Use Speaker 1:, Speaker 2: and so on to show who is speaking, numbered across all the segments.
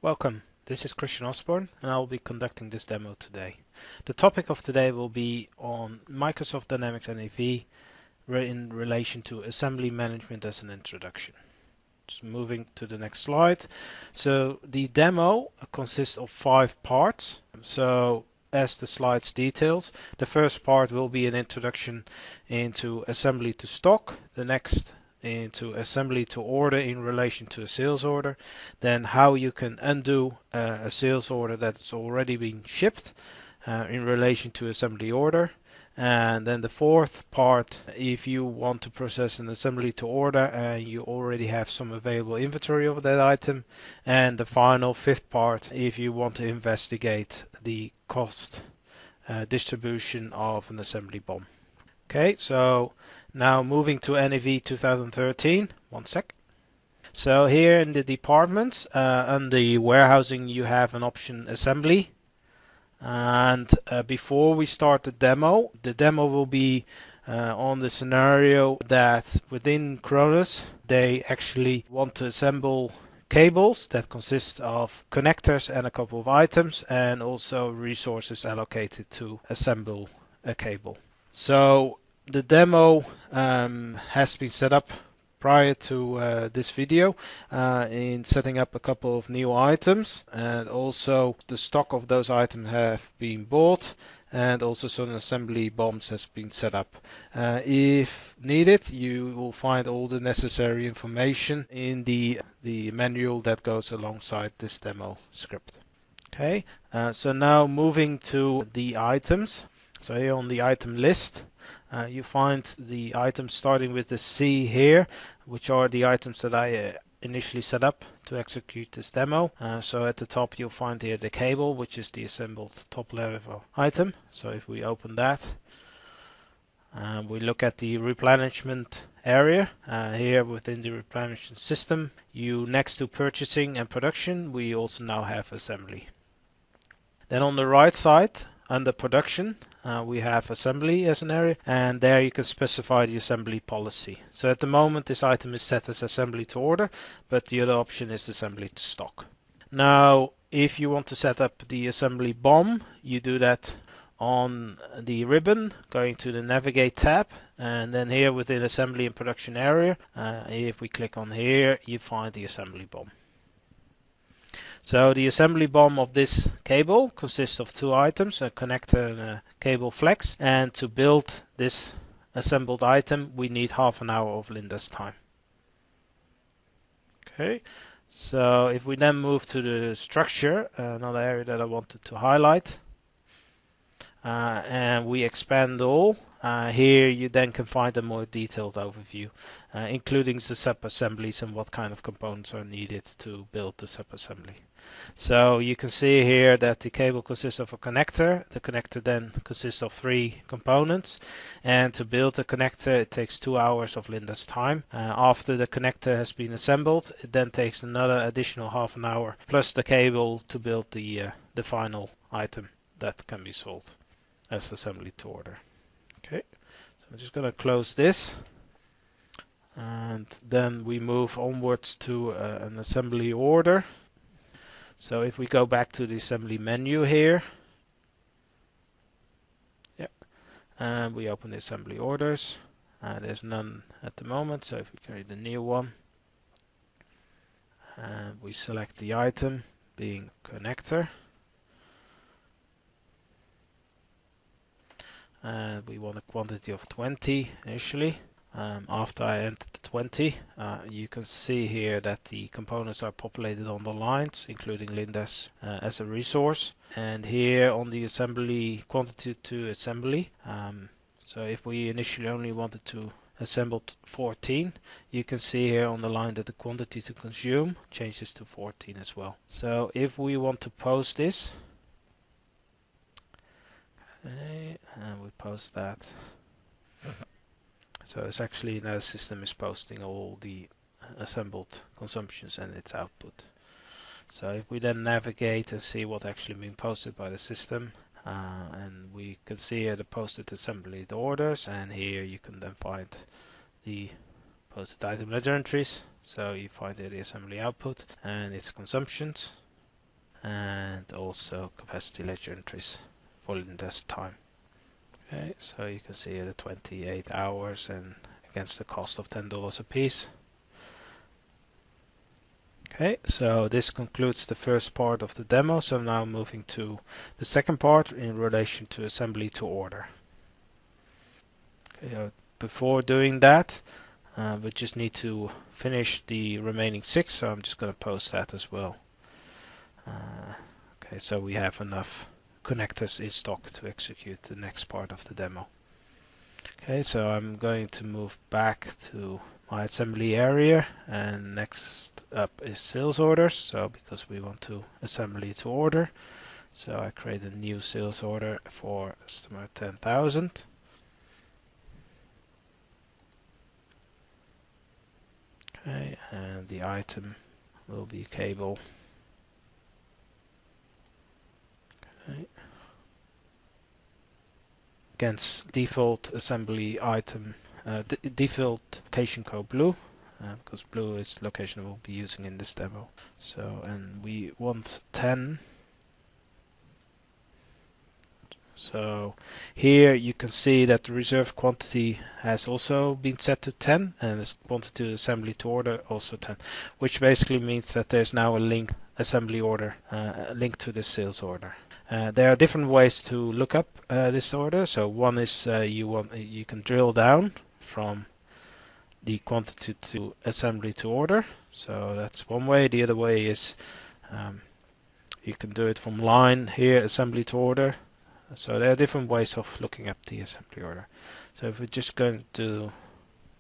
Speaker 1: Welcome, this is Christian Osborne and I will be conducting this demo today. The topic of today will be on Microsoft Dynamics NAV in relation to assembly management as an introduction. Just moving to the next slide. So the demo consists of 5 parts. So as the slides details, the first part will be an introduction into assembly to stock, the next into assembly to order in relation to a sales order, then how you can undo a sales order that's already been shipped in relation to assembly order, and then the fourth part, if you want to process an assembly to order and you already have some available inventory of that item, and the final fifth part, if you want to investigate the cost distribution of an assembly BOM. Okay, so now moving to NAV 2013, one sec. So here in the departments, under the warehousing, you have an option assembly. And before we start the demo will be on the scenario that within Cronus, they actually want to assemble cables that consist of connectors and a couple of items, and also resources allocated to assemble a cable. So the demo has been set up prior to this video in setting up a couple of new items, and also the stock of those items have been bought, and also some assembly BOMs has been set up. If needed, you will find all the necessary information in the manual that goes alongside this demo script. Okay, so now moving to the items. So here on the item list, you find the items starting with the C here, which are the items that I initially set up to execute this demo. So at the top you'll find here the cable, which is the assembled top level item. So if we open that, we look at the replenishment area. Here within the replenishment system, next to purchasing and production, we also now have assembly. Then on the right side, under production, we have assembly as an area, and there you can specify the assembly policy. So at the moment this item is set as assembly to order, but the other option is assembly to stock. Now if you want to set up the assembly BOM, you do that on the ribbon, going to the navigate tab, and then here within assembly and production area, if we click on here, you find the assembly BOM. So the assembly BOM of this cable consists of 2 items, a connector and a cable flex, and to build this assembled item we need half an hour of Linda's time. Okay, so if we then move to the structure, another area that I wanted to highlight, and we expand all, here you then can find a more detailed overview, including the sub-assemblies and what kind of components are needed to build the sub-assembly. So you can see here that the cable consists of a connector. The connector then consists of 3 components, and to build the connector it takes 2 hours of Linda's time. After the connector has been assembled, it then takes another additional half an hour plus the cable to build the final item that can be sold as assembly to order. Okay, so I'm just going to close this, and then we move onwards to an assembly order. So if we go back to the assembly menu here, and we open the assembly orders, there's none at the moment, so if we create a new one, and we select the item being connector, and we want a quantity of 20 initially. After I entered the 20, you can see here that the components are populated on the lines, including Linda's as a resource. And here on the assembly quantity to assembly, so if we initially only wanted to assemble 14, you can see here on the line that the quantity to consume changes to 14 as well. So if we want to post this, okay, and we post that. So it's actually now the system is posting all the assembled consumptions and its output. So if we then navigate and see what actually been posted by the system, and we can see here the posted assembly orders, and here you can then find the posted item ledger entries. So you find here the assembly output and its consumptions. and also capacity ledger entries for index time. Okay, so you can see the 28 hours and against the cost of $10 a piece. Okay, so this concludes the first part of the demo. So now moving to the second part in relation to assembly to order. Okay, before doing that, we just need to finish the remaining 6, so I'm just going to post that as well. Okay, so we have enough connectors in stock to execute the next part of the demo. Okay, so I'm going to move back to my assembly area, and next up is sales orders. So because we want to assembly to order, so I create a new sales order for customer 10,000. Okay, and the item will be cable. Okay. Against default assembly item, default location code blue, because blue is the location we'll be using in this demo. So, and we want 10. So here you can see that the reserved quantity has also been set to 10, and the quantity to assembly to order also 10, which basically means that there's now a link assembly order linked to this sales order. There are different ways to look up this order. So one is you can drill down from the quantity to assembly to order. So that's one way. The other way is you can do it from line here, assembly to order. So there are different ways of looking up the assembly order. So if we're just going to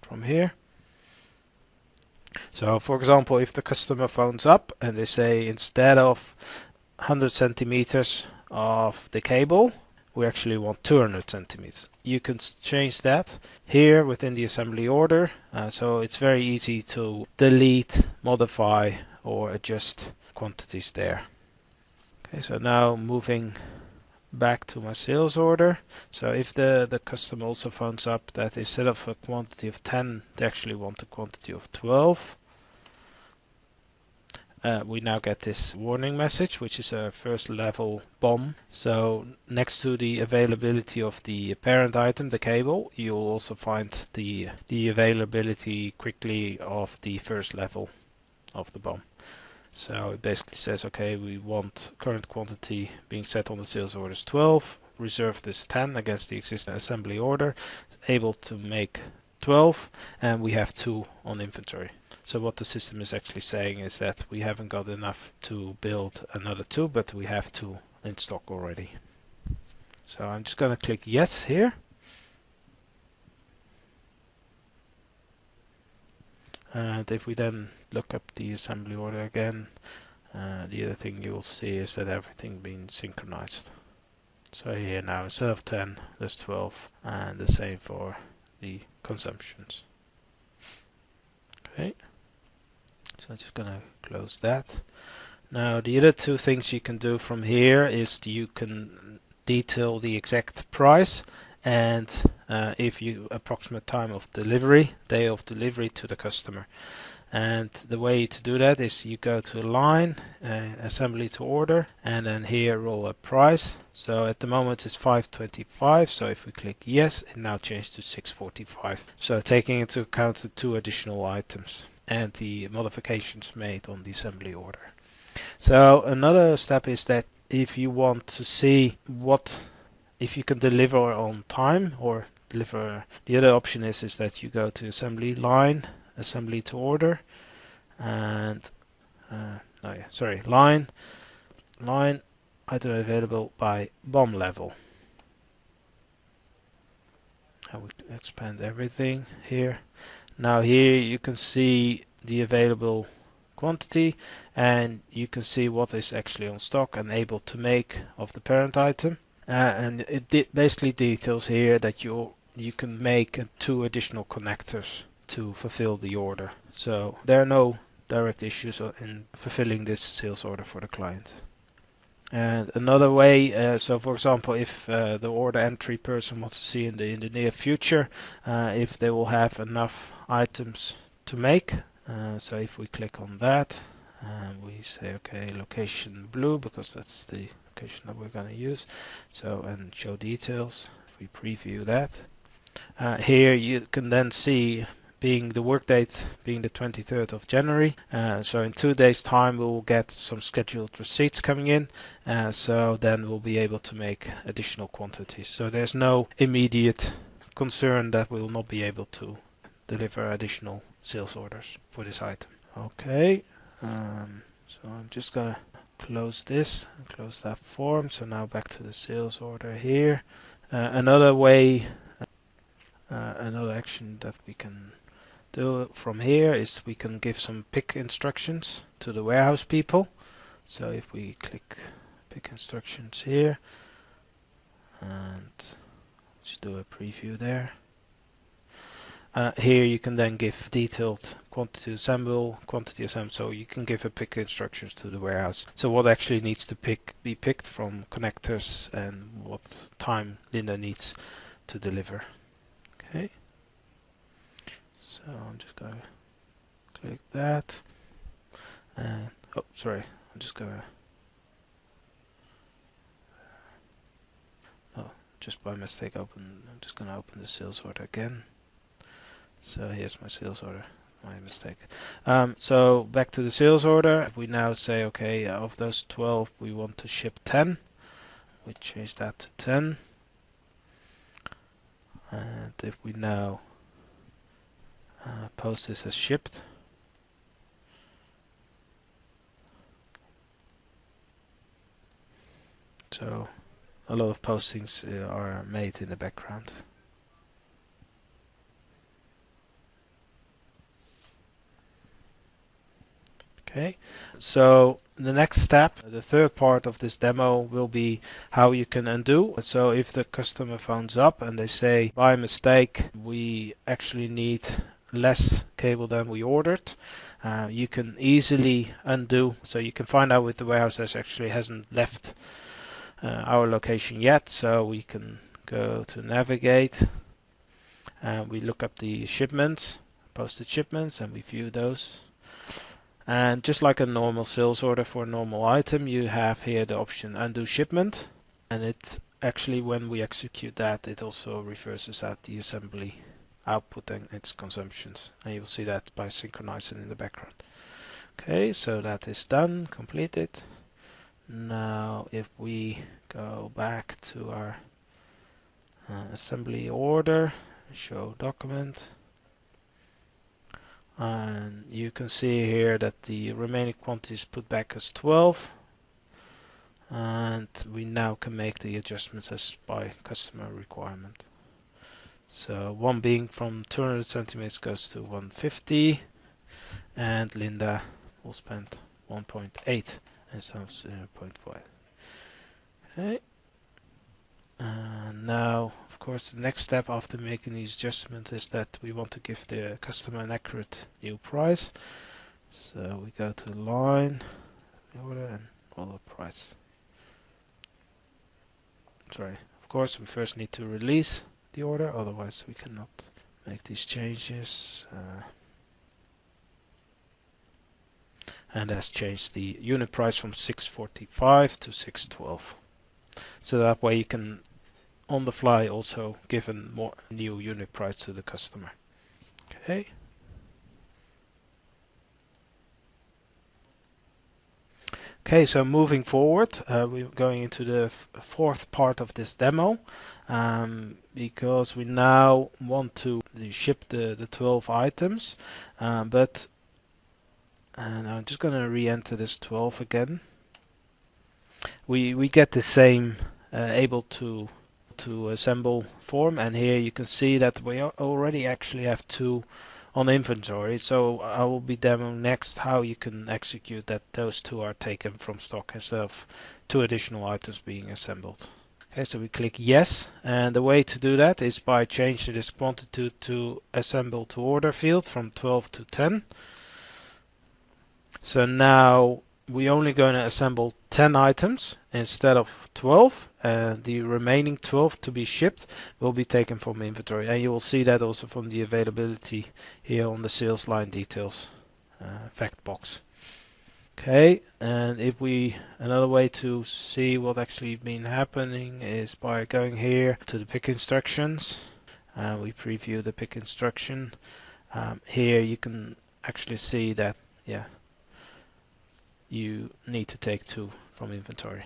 Speaker 1: from here. So for example, if the customer phones up and they say instead of 100 centimeters of the cable, we actually want 200 centimeters. You can change that here within the assembly order. So it's very easy to delete, modify, or adjust quantities there. Okay, so now moving back to my sales order. So if the customer also phones up that instead of a quantity of 10, they actually want a quantity of 12, we now get this warning message, which is a first level bomb. So next to the availability of the parent item, the cable, you'll also find the availability quickly of the first level of the bomb. So it basically says, okay, we want current quantity being set on the sales order is 12, reserved is 10 against the existing assembly order, able to make 12, and we have 2 on inventory. So what the system is actually saying is that we haven't got enough to build another 2, but we have 2 in stock already. So I'm just going to click yes here. And if we then look up the assembly order again, the other thing you'll see is that everything being synchronized. So here now instead of 10, there's 12, and the same for the consumptions. Okay, so I'm just gonna close that. Now the other 2 things you can do from here is you can detail the exact price and if you approximate time of delivery, day of delivery to the customer. And the way to do that is you go to line, assembly to order, and then here roll up price. So at the moment it's 525, so if we click yes, it now changed to 645. So taking into account the 2 additional items and the modifications made on the assembly order. So another step is that if you want to see if you can deliver on time or deliver, the other option is that you go to assembly line, assembly to order, and line item available by BOM level. I would expand everything here. Now here you can see the available quantity, and you can see what is actually on stock and able to make of the parent item. And it basically details here that you can make 2 additional connectors to fulfill the order. So there are no direct issues in fulfilling this sales order for the client. And another way, so for example, if the order entry person wants to see in the near future if they will have enough items to make. So if we click on that, and we say okay, location blue, because that's the location that we're going to use. So, and show details. If we preview that, here you can then see being the work date being the 23rd of January. So in 2 days time we will get some scheduled receipts coming in. So then we'll be able to make additional quantities. So there's no immediate concern that we will not be able to deliver additional sales orders for this item. Okay, so I'm just gonna close this and close that form. So now back to the sales order here. Another way, another action that we can do from here is we can give some pick instructions to the warehouse people. So if we click pick instructions here and just do a preview there. Here you can then give detailed quantity assemble, so you can give a pick instructions to the warehouse. So what actually needs to be picked from connectors and what time Linda needs to deliver. Okay. So I'm just going to click that. And oh, sorry, I'm just gonna. Oh, just by mistake I'm just gonna open the sales order again. So here's my sales order. My mistake. So back to the sales order. If we now say, okay, of those 12, we want to ship 10. We change that to 10. And if we now post this as shipped, so a lot of postings are made in the background. Okay, so the next step, the third part of this demo, will be how you can undo. So if the customer phones up and they say, by mistake, we actually need less cable than we ordered, you can easily undo. So you can find out with the warehouse that actually hasn't left our location yet. So we can go to navigate, and we look up the shipments, posted shipments, and we view those. And just like a normal sales order for a normal item, you have here the option undo shipment, and it actually, when we execute that, it also reverses out the assembly output and its consumptions, and you'll see that by synchronizing in the background. Okay, so that is done, completed. Now if we go back to our assembly order, show document, and you can see here that the remaining quantity is put back as 12, and we now can make the adjustments as by customer requirement. So one being from 200 centimeters goes to 150, and Linda will spend 1.8 instead of 0.5. Okay. And now, of course, the next step after making these adjustments is that we want to give the customer an accurate new price. So we go to line, order, and order price. Sorry, of course, we first need to release the order, otherwise we cannot make these changes. And that's changed the unit price from 645 to 612. So that way you can on the fly also give a more new unit price to the customer. Okay. Okay, so moving forward, we're going into the fourth part of this demo, because we now want to ship the 12 items, and I'm just going to re-enter this 12 again. We get the same able to assemble form, and here you can see that we already actually have 2 on inventory. So I will be demoing next how you can execute that those 2 are taken from stock instead of 2 additional items being assembled. Okay, so we click yes, and the way to do that is by changing this quantity to assemble to order field from 12 to 10. So now we're only going to assemble 10 items instead of 12, and the remaining 12 to be shipped will be taken from inventory, and you will see that also from the availability here on the sales line details fact box. Okay, and if we another way to see what actually been happening is by going here to the pick instructions. We preview the pick instruction. Here you can actually see that, yeah, you need to take 2 from inventory.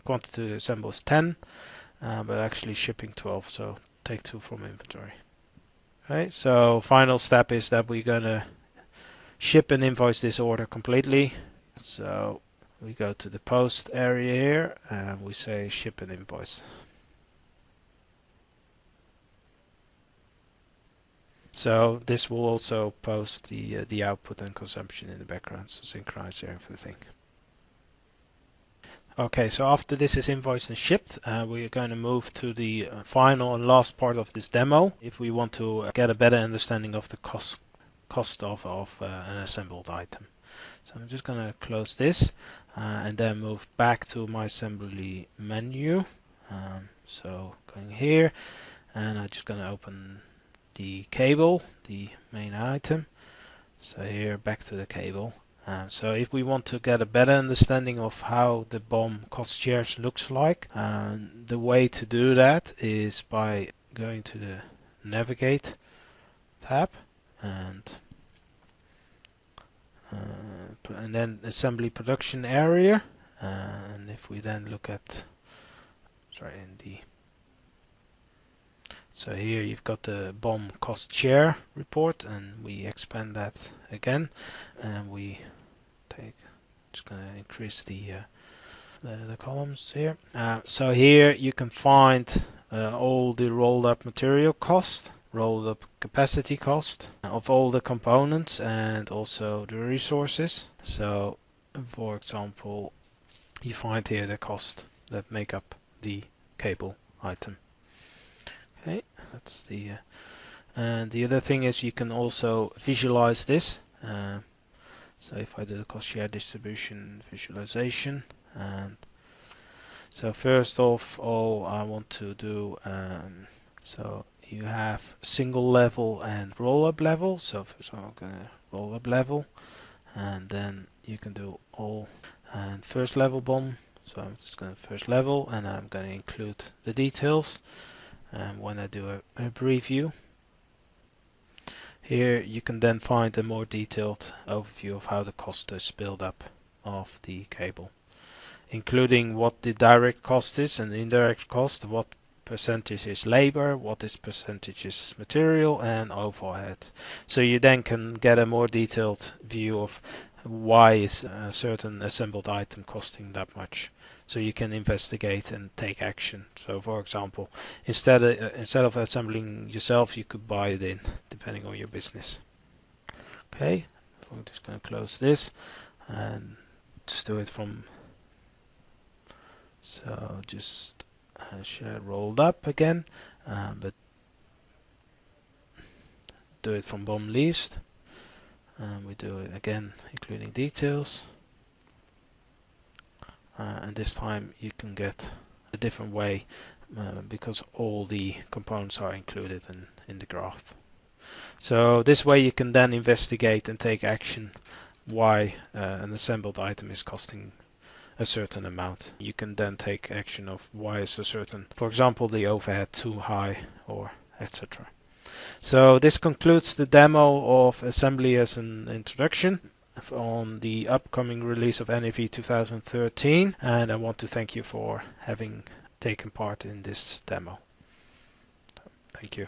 Speaker 1: Quantity to assemble is 10, but actually shipping 12, so take 2 from inventory. Okay, so final step is that we're gonna ship and invoice this order completely. So we go to the post area here and we say ship and invoice. So this will also post the output and consumption in the background, so synchronize everything. Okay, so after this is invoiced and shipped, we are going to move to the final and last part of this demo. If we want to get a better understanding of the cost of an assembled item. So I'm just going to close this and then move back to my assembly menu. So going here, and I'm just going to open the cable, the main item. So here, back to the cable. So if we want to get a better understanding of how the BOM cost shares looks like, the way to do that is by going to the Navigate tab and then Assembly Production Area. And if we then look at, so here you've got the BOM cost share report, and we expand that again, and we just going to increase the columns here. So here you can find all the rolled up material cost, rolled up capacity cost of all the components, and also the resources. So for example, you find here the cost that make up the cable item. Okay, that's the and the other thing is you can also visualize this. So if I do the cost share distribution visualization, and so first of all I want to do, so you have single level and roll up level. So first I'm going to roll up level, and then you can do all and first level BOM. So I'm just going to first level, and I'm going to include the details. And when I do a preview, here you can then find a more detailed overview of how the cost is built up of the cable, including what the direct cost is and the indirect cost, what percentage is labor, what is percentage is material, and overhead. So you then can get a more detailed view of why is a certain assembled item costing that much. So you can investigate and take action. So for example, instead of assembling yourself, you could buy it in, depending on your business. Okay, I'm just going to close this and just do it from, so just share rolled up again, but do it from BOM least, and we do it again including details, and this time you can get a different way because all the components are included in the graph. So this way you can then investigate and take action why an assembled item is costing a certain amount. You can then take action of why is a certain, for example, the overhead too high, or etc. So this concludes the demo of assembly as an introduction on the upcoming release of NAV 2013, and I want to thank you for having taken part in this demo. Thank you.